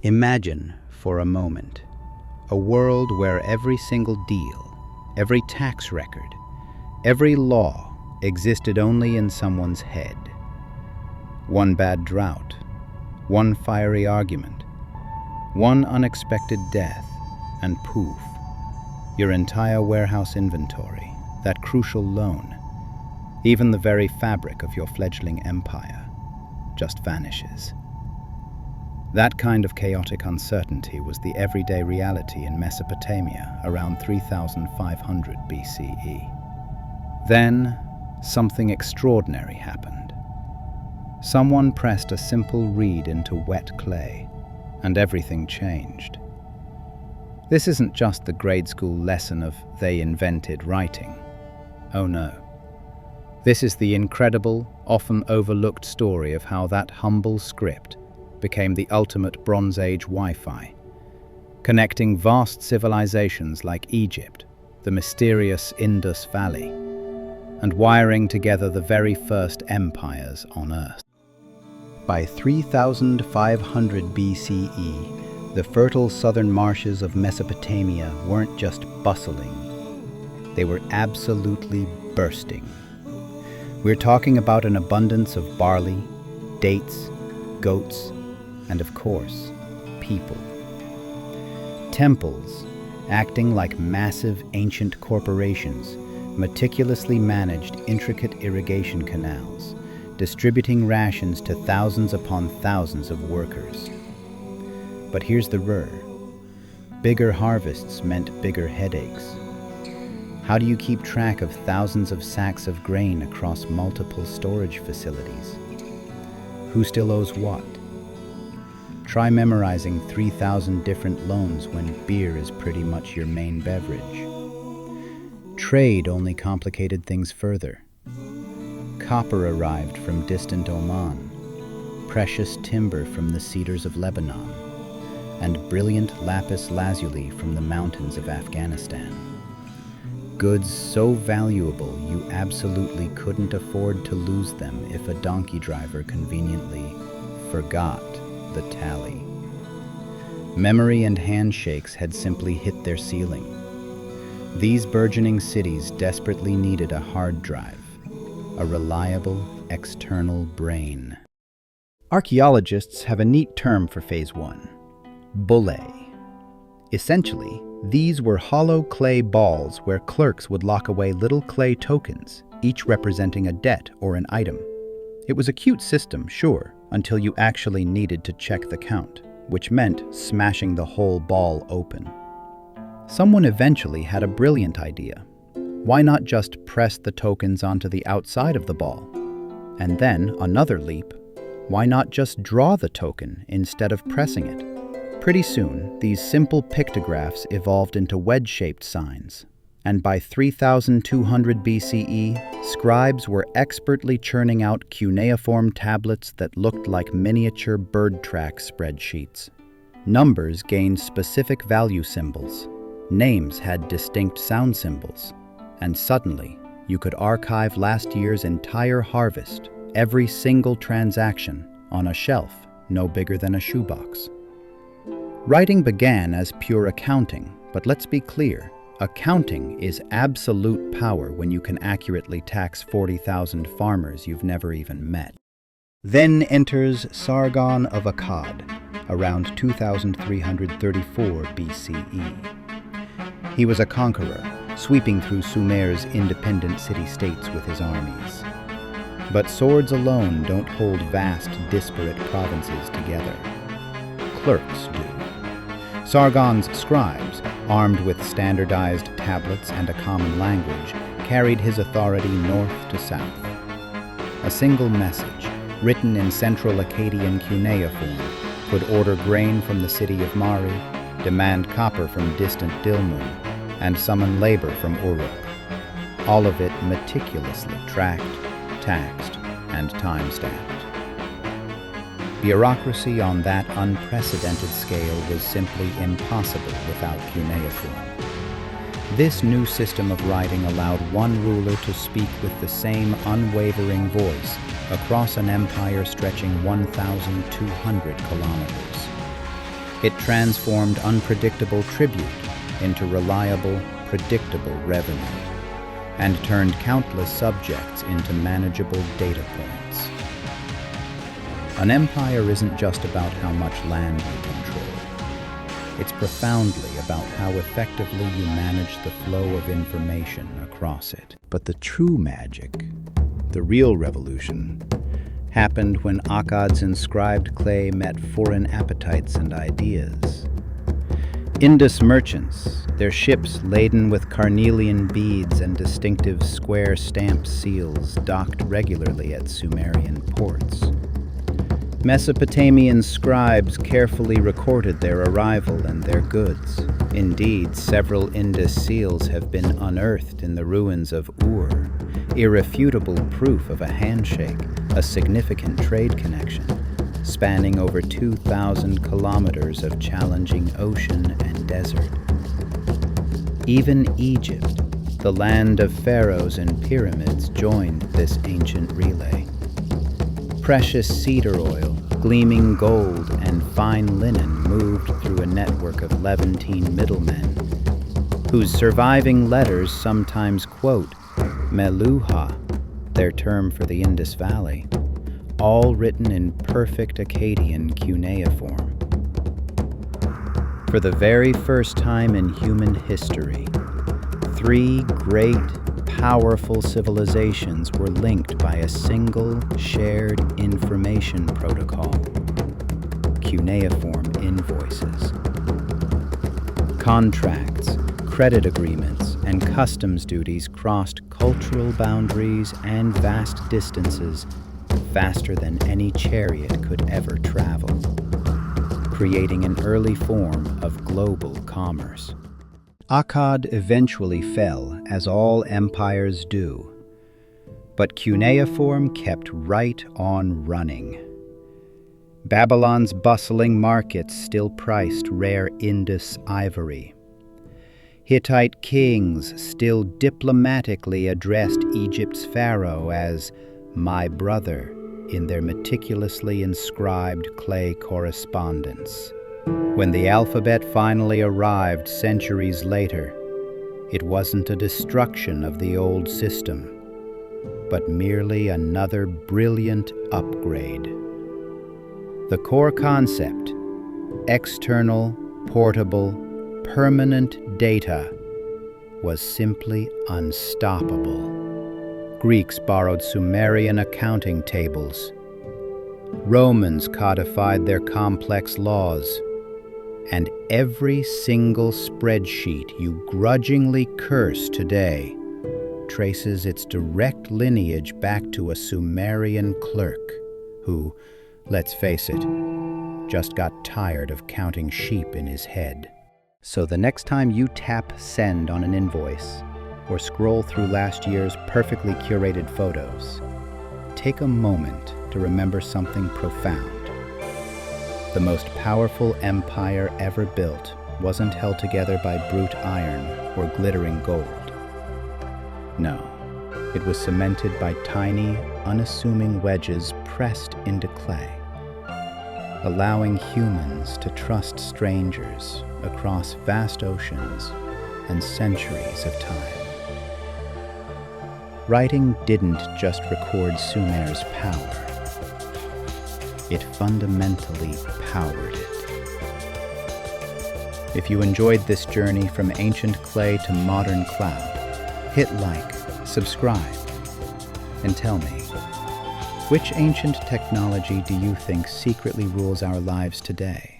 Imagine, for a moment, a world where every single deal, every tax record, every law existed only in someone's head. One bad drought, one fiery argument, one unexpected death, and poof, your entire warehouse inventory, that crucial loan, even the very fabric of your fledgling empire, just vanishes. That kind of chaotic uncertainty was the everyday reality in Mesopotamia around 3500 BCE. Then, something extraordinary happened. Someone pressed a simple reed into wet clay, and everything changed. This isn't just the grade school lesson of they invented writing. Oh no. This is the incredible, often overlooked story of how that humble script became the ultimate Bronze Age Wi-Fi, connecting vast civilizations like Egypt, the mysterious Indus Valley, and wiring together the very first empires on Earth. By 3500 BCE, the fertile southern marshes of Mesopotamia weren't just bustling, they were absolutely bursting. We're talking about an abundance of barley, dates, goats, and of course, people. Temples, acting like massive ancient corporations, meticulously managed intricate irrigation canals, distributing rations to thousands upon thousands of workers. But here's the rub. Bigger harvests meant bigger headaches. How do you keep track of thousands of sacks of grain across multiple storage facilities? Who still owes what? Try memorizing 3,000 different loans when beer is pretty much your main beverage. Trade only complicated things further. Copper arrived from distant Oman, precious timber from the cedars of Lebanon, and brilliant lapis lazuli from the mountains of Afghanistan. Goods so valuable you absolutely couldn't afford to lose them if a donkey driver conveniently forgot the tally. Memory and handshakes had simply hit their ceiling. These burgeoning cities desperately needed a hard drive, a reliable external brain. Archaeologists have a neat term for Phase 1, bullae. Essentially, these were hollow clay balls where clerks would lock away little clay tokens, each representing a debt or an item. It was a cute system, sure, until you actually needed to check the count, which meant smashing the whole ball open. Someone eventually had a brilliant idea. Why not just press the tokens onto the outside of the ball? And then, another leap, why not just draw the token instead of pressing it? Pretty soon, these simple pictographs evolved into wedge-shaped signs, and by 3200 BCE, scribes were expertly churning out cuneiform tablets that looked like miniature bird track spreadsheets. Numbers gained specific value symbols, names had distinct sound symbols, and suddenly, you could archive last year's entire harvest, every single transaction, on a shelf no bigger than a shoebox. Writing began as pure accounting, but let's be clear, accounting is absolute power when you can accurately tax 40,000 farmers you've never even met. Then enters Sargon of Akkad, around 2334 BCE. He was a conqueror, sweeping through Sumer's independent city-states with his armies. But swords alone don't hold vast, disparate provinces together. Clerks do. Sargon's scribes, armed with standardized tablets and a common language, carried his authority north to south. A single message, written in Central Akkadian cuneiform, could order grain from the city of Mari, demand copper from distant Dilmun, and summon labor from Uruk. All of it meticulously tracked, taxed, and time-stamped. Bureaucracy on that unprecedented scale was simply impossible without cuneiform. This new system of writing allowed one ruler to speak with the same unwavering voice across an empire stretching 1,200 kilometers. It transformed unpredictable tribute into reliable, predictable revenue, and turned countless subjects into manageable data points. An empire isn't just about how much land you control. It's profoundly about how effectively you manage the flow of information across it. But the true magic, the real revolution, happened when Akkad's inscribed clay met foreign appetites and ideas. Indus merchants, their ships laden with carnelian beads and distinctive square stamped seals, docked regularly at Sumerian ports. Mesopotamian scribes carefully recorded their arrival and their goods. Indeed, several Indus seals have been unearthed in the ruins of Ur, irrefutable proof of a handshake, a significant trade connection, spanning over 2,000 kilometers of challenging ocean and desert. Even Egypt, the land of pharaohs and pyramids, joined this ancient relay. Precious cedar oil, gleaming gold, and fine linen moved through a network of Levantine middlemen, whose surviving letters sometimes quote Meluha, their term for the Indus Valley, all written in perfect Akkadian cuneiform. For the very first time in human history, three great, powerful civilizations were linked by a single shared information protocol: cuneiform invoices. Contracts, credit agreements, and customs duties crossed cultural boundaries and vast distances faster than any chariot could ever travel, creating an early form of global commerce. Akkad eventually fell, as all empires do, but cuneiform kept right on running. Babylon's bustling markets still priced rare Indus ivory. Hittite kings still diplomatically addressed Egypt's pharaoh as "my brother" in their meticulously inscribed clay correspondence. When the alphabet finally arrived centuries later, it wasn't a destruction of the old system, but merely another brilliant upgrade. The core concept, external, portable, permanent data, was simply unstoppable. Greeks borrowed Sumerian accounting tables. Romans codified their complex laws. And every single spreadsheet you grudgingly curse today traces its direct lineage back to a Sumerian clerk who, let's face it, just got tired of counting sheep in his head. So the next time you tap send on an invoice or scroll through last year's perfectly curated photos, take a moment to remember something profound. The most powerful empire ever built wasn't held together by brute iron or glittering gold. No, it was cemented by tiny, unassuming wedges pressed into clay, allowing humans to trust strangers across vast oceans and centuries of time. Writing didn't just record Sumer's power. It fundamentally powered it. If you enjoyed this journey from ancient clay to modern cloud, hit like, subscribe, and tell me, which ancient technology do you think secretly rules our lives today?